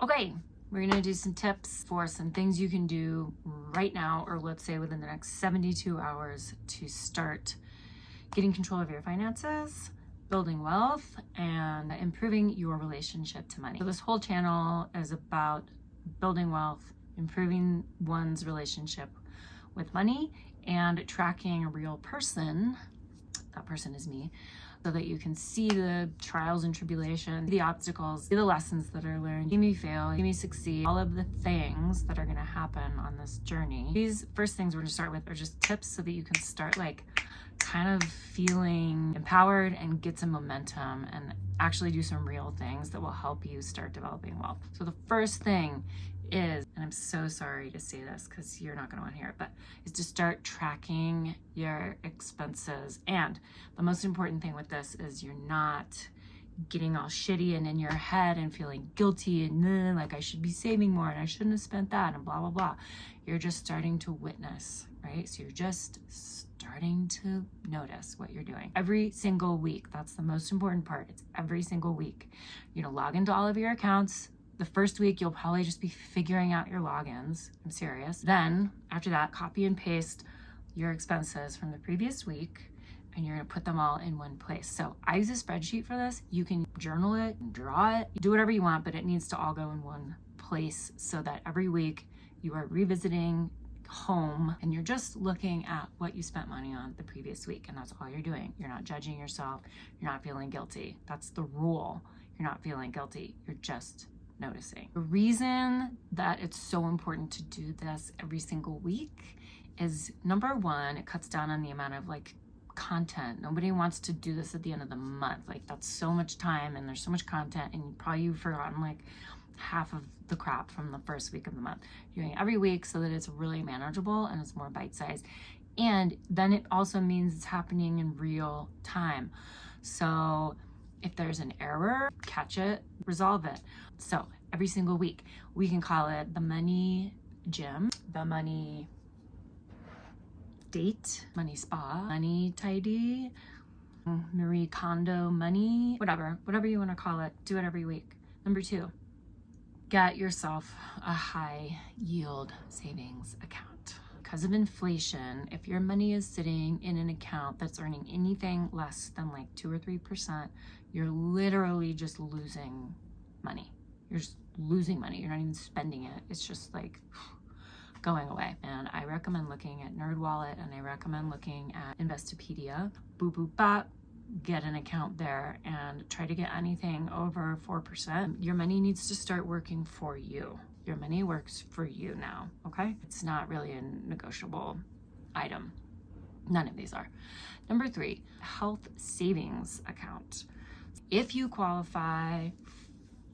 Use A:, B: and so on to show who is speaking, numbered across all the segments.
A: Okay, we're gonna do some tips for some things you can do right now, or let's say within the next 72 hours to start getting control of your finances, building wealth, and improving your relationship to money. So this whole channel is about building wealth, improving one's relationship with money, and tracking a real person. That person is me, so that you can see the trials and tribulations, the obstacles, see the lessons that are learned, see me fail, see me succeed, all of the things that are gonna happen on this journey. These first things we're gonna start with are just tips so that you can start like kind of feeling empowered and get some momentum and actually do some real things that will help you start developing wealth. So the first thing is, and I'm so sorry to say this because you're not going to want to hear it, but is to start tracking your expenses. And the most important thing with this is you're not getting all shitty and in your head and feeling guilty and like I should be saving more and I shouldn't have spent that and blah, blah, blah. You're just starting to witness, right? So you're just starting to notice what you're doing every single week. That's the most important part. It's every single week. You're gonna log into all of your accounts. The first week, you'll probably just be figuring out your logins. I'm serious. Then after that, copy and paste your expenses from the previous week, and you're gonna put them all in one place. So I use a spreadsheet for this. You can journal it, draw it, do whatever you want, but it needs to all go in one place so that every week you are revisiting home and you're just looking at what you spent money on the previous week, and that's all you're doing. You're not judging yourself. You're not feeling guilty. That's the rule. You're not feeling guilty. You're just noticing. The reason that it's so important to do this every single week is, number one, it cuts down on the amount of like content. Nobody wants to do this at the end of the month. Like that's so much time and there's so much content, and you've forgotten like half of the crap from the first week of the month. You're doing it every week so that it's really manageable and it's more bite-sized. And then it also means it's happening in real time. So if there's an error, catch it, resolve it. So every single week, we can call it the money gym, the money date, money spa, money tidy, Marie Kondo money, whatever you want to call it, do it every week. Number two, get yourself a high yield savings account. Because of inflation, if your money is sitting in an account that's earning anything less than like 2 or 3%, you're literally just losing money. You're just losing money. You're not even spending it. It's just like going away. And I recommend looking at NerdWallet, and I recommend looking at Investopedia. Boop, boop, bop. Get an account there and try to get anything over 4%. Your money needs to start working for you. Your money works for you now, okay? It's not really a negotiable item. None of these are. Number three, health savings account. If you qualify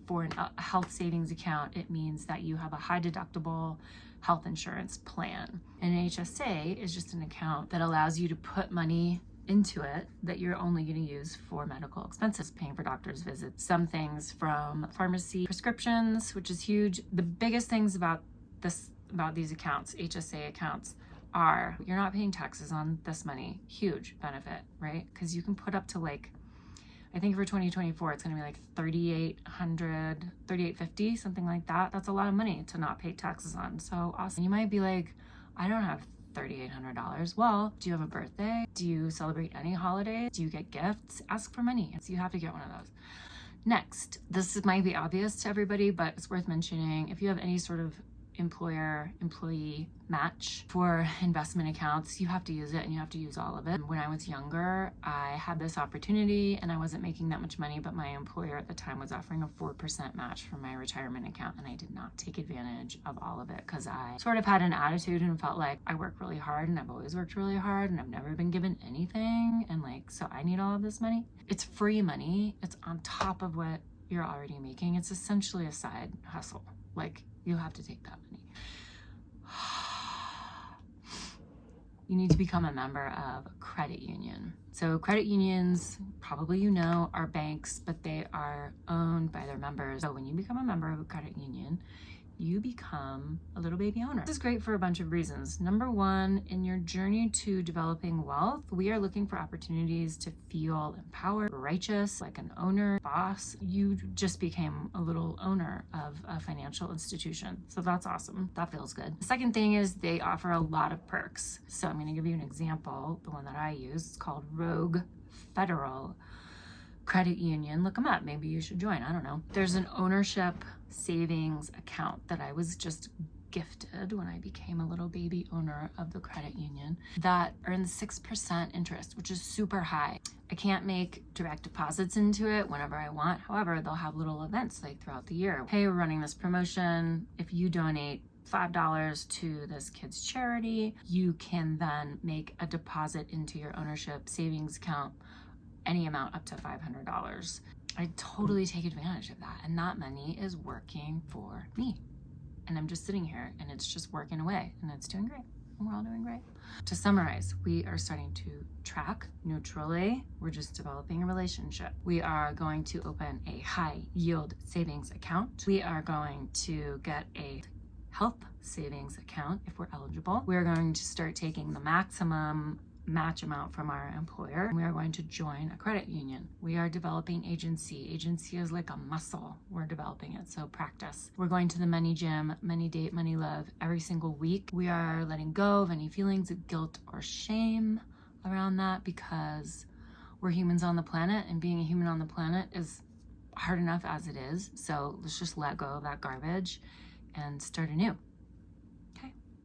A: for a health savings account, it means that you have a high deductible health insurance plan. An HSA is just an account that allows you to put money into it that you're only going to use for medical expenses, paying for doctor's visits, some things from pharmacy prescriptions, which is huge. The biggest things about these accounts, HSA accounts, are you're not paying taxes on this money. Huge benefit, right? Because you can put up to like, I think for 2024, it's going to be like $3,850, something like that. That's a lot of money to not pay taxes on. So awesome. You might be like, I don't have $3,800. Well, do you have a birthday? Do you celebrate any holidays? Do you get gifts? Ask for money. So you have to get one of those. Next, might be obvious to everybody, but it's worth mentioning. If you have any sort of employer-employee match for investment accounts, you have to use it, and you have to use all of it. When I was younger, I had this opportunity and I wasn't making that much money, but my employer at the time was offering a 4% match for my retirement account, and I did not take advantage of all of it because I sort of had an attitude and felt like I work really hard, and I've always worked really hard, and I've never been given anything, and like, so I need all of this money. It's free money. It's on top of what you're already making. It's essentially a side hustle. Like, you have to take that money. You need to become a member of a credit union. So credit unions, probably you know, are banks, but they are owned by their members. So when you become a member of a credit union, you become a little baby owner. This is great for a bunch of reasons. Number one, in your journey to developing wealth, we are looking for opportunities to feel empowered, righteous, like an owner, boss. You just became a little owner of a financial institution. So that's awesome. That feels good. The second thing is they offer a lot of perks. So I'm going to give you an example. The one that I use is called Rogue Federal Credit Union. Look them up. Maybe you should join. I don't know. There's an ownership savings account that I was just gifted when I became a little baby owner of the credit union that earns 6% interest, which is super high. I can't make direct deposits into it whenever I want. However, they'll have little events like throughout the year. Hey, we're running this promotion. If you donate $5 to this kid's charity, you can then make a deposit into your ownership savings account, any amount up to $500. I totally take advantage of that. And that money is working for me. And I'm just sitting here and it's just working away and it's doing great. And we're all doing great. To summarize, we are starting to track neutrally. We're just developing a relationship. We are going to open a high yield savings account. We are going to get a health savings account if we're eligible. We're going to start taking the maximum match amount from our employer. We are going to join a credit union. We are developing agency. Agency is like a muscle. We're developing it, so practice. We're going to the Money Gym, Money Date, Money Love every single week. We are letting go of any feelings of guilt or shame around that because we're humans on the planet, and being a human on the planet is hard enough as it is. So let's just let go of that garbage and start anew.